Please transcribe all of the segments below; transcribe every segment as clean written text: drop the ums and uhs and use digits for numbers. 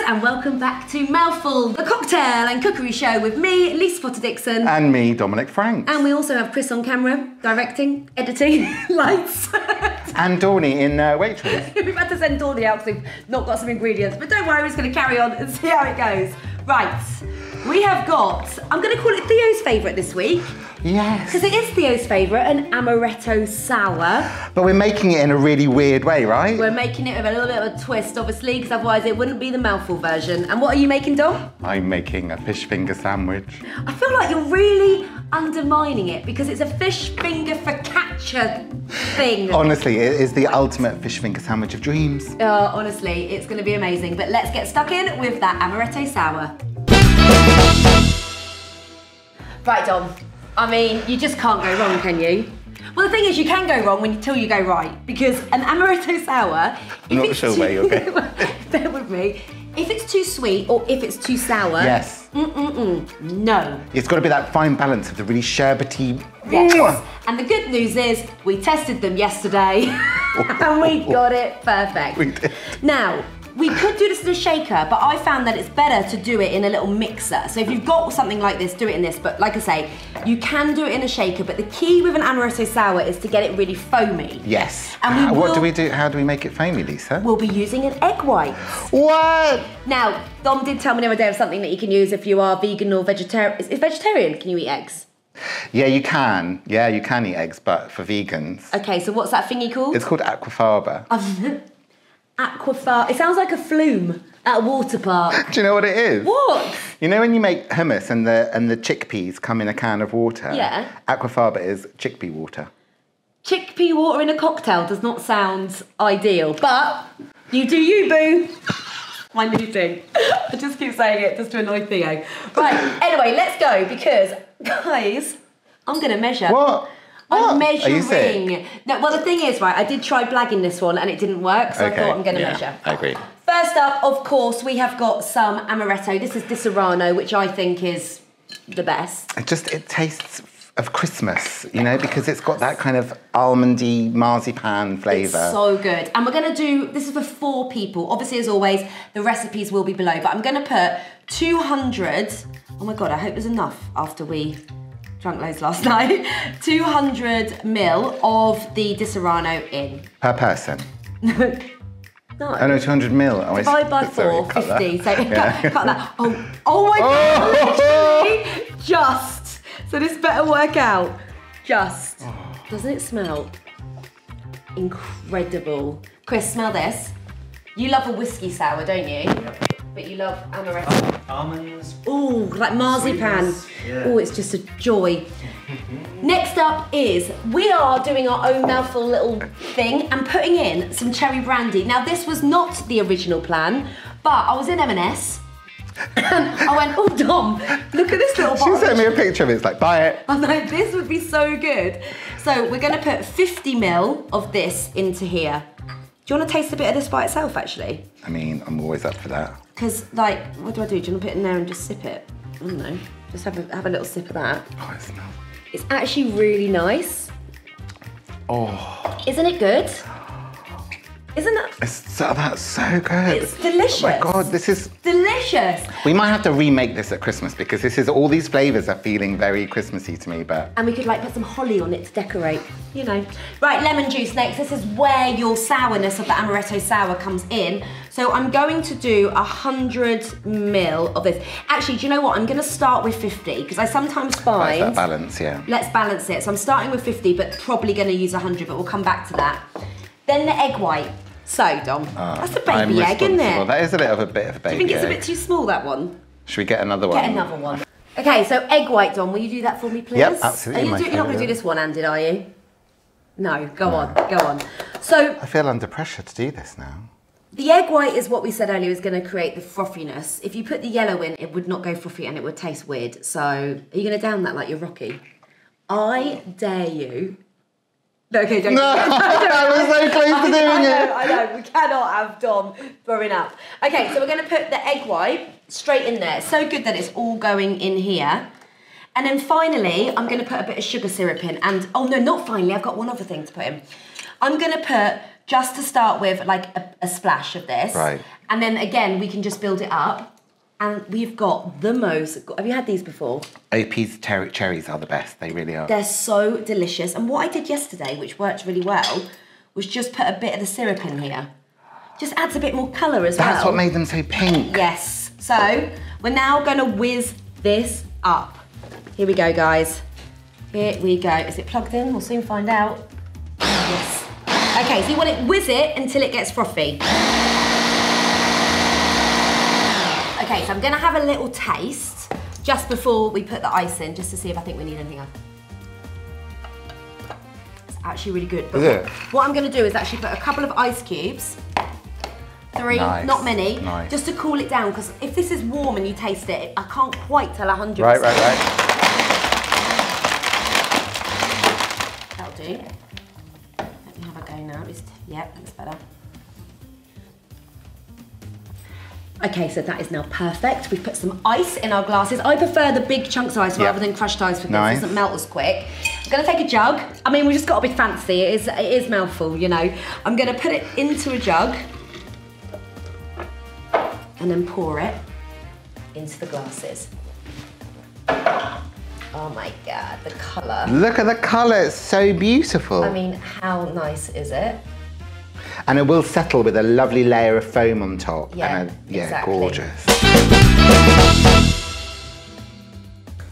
and welcome back to MouthFull, the cocktail and cookery show with me, Lisa Potter-Dixon. And me, Dominic Franks. And we also have Chris on camera, directing, editing, lights. And Dawny in waitress. We've had to send Dawny out because we've not got some ingredients, but don't worry, we're just going to carry on and see how it goes. Right, we have got, I'm going to call it Theo's favourite this week. Yes. Because it is Theo's favourite, an Amaretto Sour. But we're making it in a really weird way, right? We're making it with a little bit of a twist, obviously, because otherwise it wouldn't be the MouthFull version. And what are you making, Dom? I'm making a fish finger sandwich. I feel like you're really undermining it because it's a fish finger focaccia thing. Honestly, it is the ultimate fish finger sandwich of dreams. Honestly, it's going to be amazing. But let's get stuck in with that Amaretto Sour. Right, Dom. I mean, you just can't go wrong, can you? Well, the thing is, you can go wrong until you go right, because an Amaretto Sour... I'm not sure where you're going. Bear with me. If it's too sweet or if it's too sour... Yes. No. It's got to be that fine balance of the really sherbety... Yes. And the good news is, we tested them yesterday, and we got it perfect. We did. Now, we could do this in a shaker, but I found that it's better to do it in a little mixer. So if you've got something like this, do it in this. But like I say, you can do it in a shaker, but the key with an Amaretto Sour is to get it really foamy. Yes. And What do we do? How do we make it foamy, Lisa? We'll be using an egg white. What? Now, Dom did tell me the other day of something that you can use if you are vegan or vegetarian. Is vegetarian? Can you eat eggs? Yeah, you can. Yeah, you can eat eggs, but for vegans. Okay, so what's that thingy called? It's called aquafaba. Aquafaba. It sounds like a flume at a water park. Do you know what it is? What? You know when you make hummus and the chickpeas come in a can of water? Yeah. Aquafaba is chickpea water. Chickpea water in a cocktail does not sound ideal, but you do you, boo. My new thing. I just keep saying it just to annoy Theo. Right, anyway, let's go because, guys, I'm going to measure. What? I'm measuring. Are you sick? No, well, the thing is, right, I did try blagging this one and it didn't work, so I thought I'm going to measure. I agree. First up, of course, we have got some Amaretto. This is Disaronno, which I think is the best. It tastes of Christmas, you know, because it's got that kind of almondy marzipan flavour. It's so good. And we're going to do, this is for 4 people. Obviously, as always, the recipes will be below, but I'm going to put 200, oh my God, I hope there's enough after we drank loads last night, 200 mil of the Disaronno in. Per person? No. Oh no, 200 mil. Oh, divide by 4, 50. So yeah. cut that. Oh my God, literally just. So this better work out. Just. Doesn't it smell incredible? Chris, smell this. You love a whiskey sour, don't you? Yep. But you love Amaretto. Almonds. Ooh, like marzipan. Yeah. Oh, it's just a joy. Next up is, we are doing our own MouthFull little thing and putting in some cherry brandy. Now, this was not the original plan, but I was in M&S and I went, oh, Dom, look at this little bottle. She sent me a picture of it, it's like, buy it. I'm like, this would be so good. So we're gonna put 50 mil of this into here. Do you want to taste a bit of this by itself, actually? I mean, I'm always up for that. Because, like, what do I do? Do you want to put it in there and just sip it? I don't know. Just have a little sip of that. Oh, it smells. It's actually really nice. Oh. Isn't it good? Isn't it? That's so good. It's delicious. Oh my God, this is... delicious. We might have to remake this at Christmas because this is, all these flavours are feeling very Christmassy to me, but... And we could like put some holly on it to decorate, you know. Right, lemon juice next. This is where your sourness of the Amaretto Sour comes in. So I'm going to do 100 mil of this. Actually, do you know what? I'm gonna start with 50 because I sometimes find... That's that balance, yeah. Let's balance it. So I'm starting with 50, but probably gonna use 100, but we'll come back to that. Then the egg white. So, Dom, that's a baby egg, isn't it? That is a bit of a baby egg. Do you think it's a bit too small, that one? Should we get another one? Get another one. Okay, so egg white, Dom, will you do that for me, please? Yep, absolutely. You're not going to do this one-handed, are you? No, go on. So... I feel under pressure to do this now. The egg white is what we said earlier is going to create the frothiness. If you put the yellow in, it would not go frothy and it would taste weird. So, are you going to down that like you're Rocky? I dare you... Okay, don't. No, I was so close to doing it. I know, we cannot have Dom throwing up. Okay, so we're going to put the egg white straight in there. It's so good that it's all going in here. And then finally, I'm gonna put a bit of sugar syrup in. And, oh no, not finally, I've got one other thing to put in. I'm gonna put, just to start with, like a splash of this. Right. And then again, we can just build it up. And we've got the most, have you had these before? OP's cherries are the best, they really are. They're so delicious. And what I did yesterday, which worked really well, was just put a bit of the syrup in here. Just adds a bit more colour as well. That's what made them so pink. Yes. So, we're now gonna whiz this up. Here we go, guys. Here we go. Is it plugged in? We'll soon find out. Yes. Okay, so you want to whiz it until it gets frothy. Okay, so I'm gonna have a little taste just before we put the ice in, just to see if I think we need anything else. It's actually really good. But is it? What I'm gonna do is actually put a couple of ice cubes. 3, nice. Not many, nice. Just to cool it down, because if this is warm and you taste it, I can't quite tell 100%. Right. That'll do. Let me have a go now. Yep, that's better. Okay, so that is now perfect. We've put some ice in our glasses. I prefer the big chunks of ice rather than crushed ice because it doesn't melt as quick. I'm gonna take a jug. I mean, we just gotta be fancy. It is MouthFull, you know. I'm gonna put it into a jug and then pour it into the glasses. Oh my God, the colour. Look at the colour, it's so beautiful. I mean, how nice is it? And it will settle with a lovely layer of foam on top. Yeah, exactly. Gorgeous.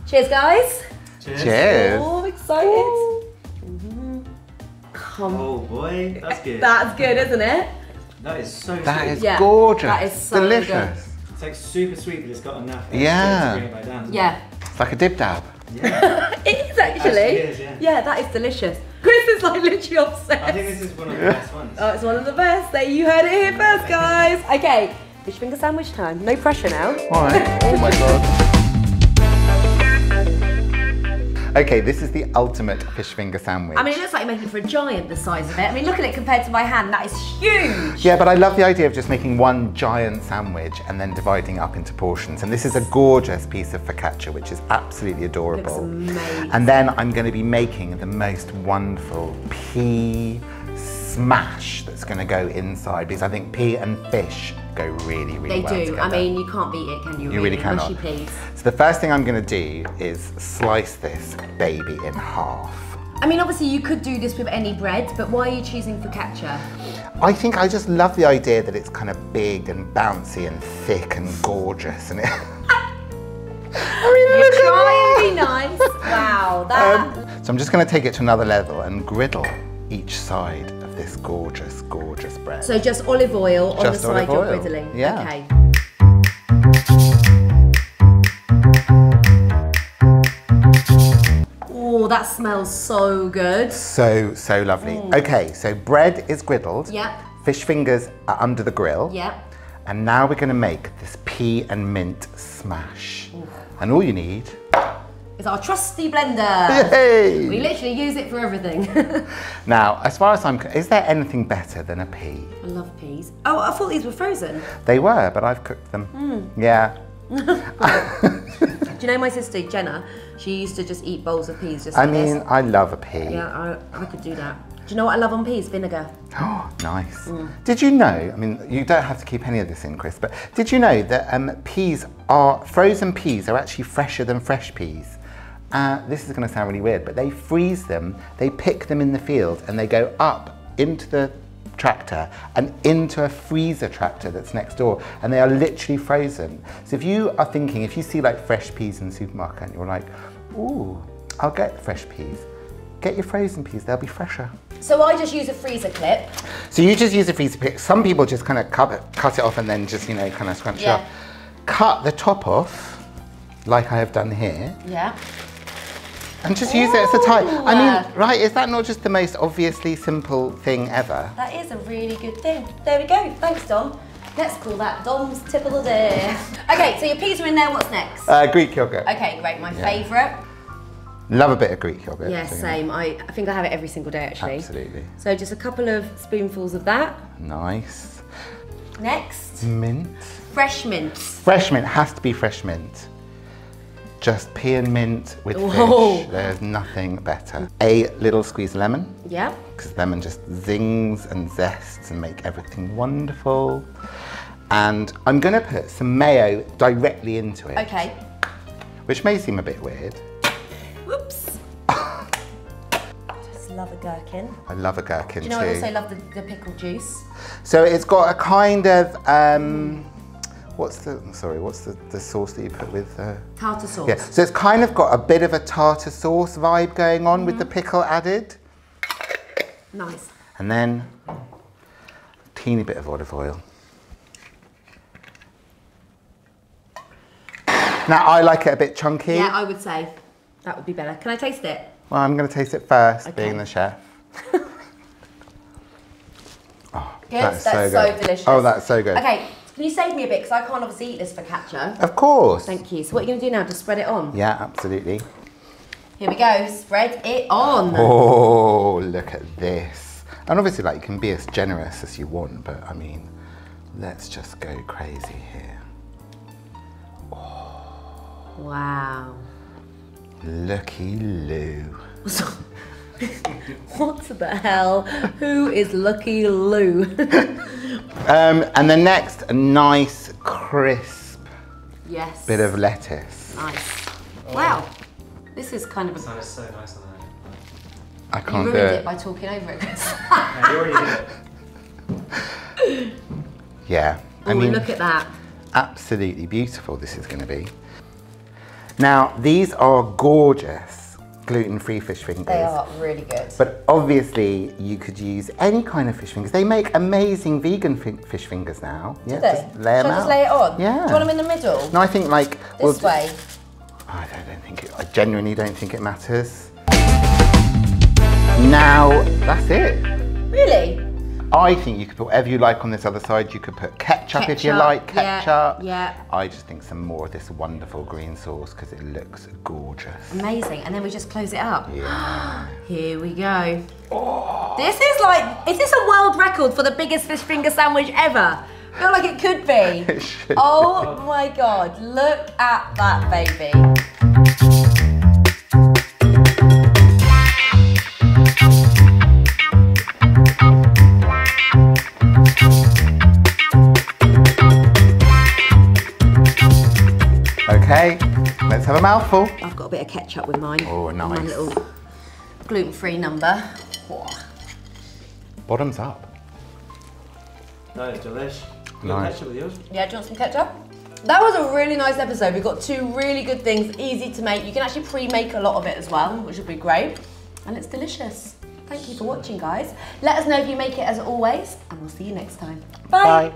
Cheers, guys. Cheers. Oh, I'm excited. Come. Oh boy, that's good. That's good, isn't it? That is so sweet. That is gorgeous. That is so delicious. Good. It's like super sweet, but it's got enough to bring it back down. Yeah. It's like a dib dab. Yeah. It is actually. It is, yeah, that is delicious. Chris is like literally obsessed. I think this is one of the best ones. Oh, it's one of the best. There, you heard it here first, guys. Okay, fish finger sandwich time. No pressure now. All right. Oh my God. Okay, this is the ultimate fish finger sandwich. I mean, it looks like you're making for a giant the size of it. I mean, look at it compared to my hand. That is huge. Yeah, but I love the idea of just making one giant sandwich and then dividing up into portions. And this is a gorgeous piece of focaccia, which is absolutely adorable. Looks amazing. And then I'm going to be making the most wonderful pea smash that's going to go inside, because I think pea and fish go really, really well They do. together. I mean, you can't beat it, can you? You really cannot. Mushy peas. So the first thing I'm going to do is slice this baby in half. I mean, obviously you could do this with any bread, but why are you choosing focaccia? I think I just love the idea that it's kind of big and bouncy and thick and gorgeous, and it. You try and be nice. Wow, that. So I'm just going to take it to another level and griddle each side of this gorgeous, gorgeous bread. So just olive oil on the Just side olive you're oil. griddling. Yeah. Okay. Oh, that smells so good. So, so lovely. Okay, so bread is griddled. Yep. Fish fingers are under the grill. Yep. And now we're going to make this pea and mint smash. And all you need It's our trusty blender. Yay! We literally use it for everything. Now, as far as is there anything better than a pea? I love peas. Oh, I thought these were frozen. They were, but I've cooked them. Yeah. Do you know my sister Jenna? She used to just eat bowls of peas just I like mean, this. I love a pea. Yeah, I could do that. Do you know what I love on peas? Vinegar. Oh, nice. Did you know, I mean, you don't have to keep any of this in, Chris, but did you know that frozen peas are actually fresher than fresh peas? This is going to sound really weird, but they freeze them, they pick them in the field, and they go up into the tractor and into a freezer tractor that's next door, and they are literally frozen. So if you are thinking, if you see like fresh peas in the supermarket and you're like, ooh, I'll get the fresh peas, get your frozen peas, they'll be fresher. So I just use a freezer clip. So you just use a freezer clip. Some people just kind of cut it off and then just, you know, kind of scrunch it up. Cut the top off, like I have done here. Yeah. And just use it as a tie. I mean, right, is that not just the most obviously simple thing ever? That is a really good thing. There we go. Thanks, Dom. Let's call that Dom's tip of the day. Okay, so your peas are in there. What's next? Greek yogurt. Okay, great. My favourite. Love a bit of Greek yogurt. Yeah, same. I think I have it every single day, actually. Absolutely. So just a couple of spoonfuls of that. Nice. Next. Mint. Fresh mint. Fresh mint, has to be fresh mint. Just pea and mint with Whoa. fish. There's nothing better. A little squeeze of lemon. Yeah. Because lemon just zings and zests and make everything wonderful. And I'm going to put some mayo directly into it. Okay. Which may seem a bit weird. Whoops. Just love a gherkin. I love a gherkin Do you know too. I also love the pickled juice? So it's got a kind of, what's the sauce that you put with? Tartar sauce. Yeah, so it's kind of got a bit of a tartar sauce vibe going on with the pickle added. Nice. And then a teeny bit of olive oil. Now I like it a bit chunky. Yeah, I would say that would be better. Can I taste it? Well, I'm going to taste it first, Okay. being the chef. Oh, Good, that's so good. delicious. Oh, that's so good. Okay, can you save me a bit because I can't obviously eat this focaccia. Of course. Thank you. So what are you going to do now? Just spread it on? Yeah, absolutely. Here we go, spread it on. Oh, look at this. And obviously, like, you can be as generous as you want, but I mean, let's just go crazy here. Wow. Looky Lou. What the hell? Who is Lucky Lou? And the next, a nice, crisp Yes. bit of lettuce. Nice. Wow. This is kind of It a... sounded so nice on that. I You can't do ruined it. it by talking over it, Chris. No, you already did it. Yeah. I Oh, mean, look at that. absolutely beautiful this is going to be. Now, these are gorgeous gluten-free fish fingers. They are really good. But obviously, you could use any kind of fish fingers. They make amazing vegan fish fingers now. Yeah, Do they? just lay them Shall I out. just lay it on? Yeah. Do you want them in the middle? No, I think like... This way? I don't think it... I genuinely don't think it matters. Now, that's it. Really? I think you could put whatever you like on this other side. You could put ketchup if you like, ketchup. Yeah. I just think some more of this wonderful green sauce because it looks gorgeous. Amazing. And then we just close it up. Yeah. Here we go. Oh. This is like, is this a world record for the biggest fish finger sandwich ever? I feel like it could be. It should Oh my God, look at that baby. Okay, let's have a mouthful. I've got a bit of ketchup with mine. Oh, nice. My little gluten-free number. Oh. Bottoms up. That is delish. You Nice. got ketchup with yours? Yeah, do you want some ketchup? That was a really nice episode. We got two really good things, easy to make. You can actually pre-make a lot of it as well, which would be great. And it's delicious. Thank you for watching, guys. Let us know if you make it as always, and we'll see you next time. Bye. Bye.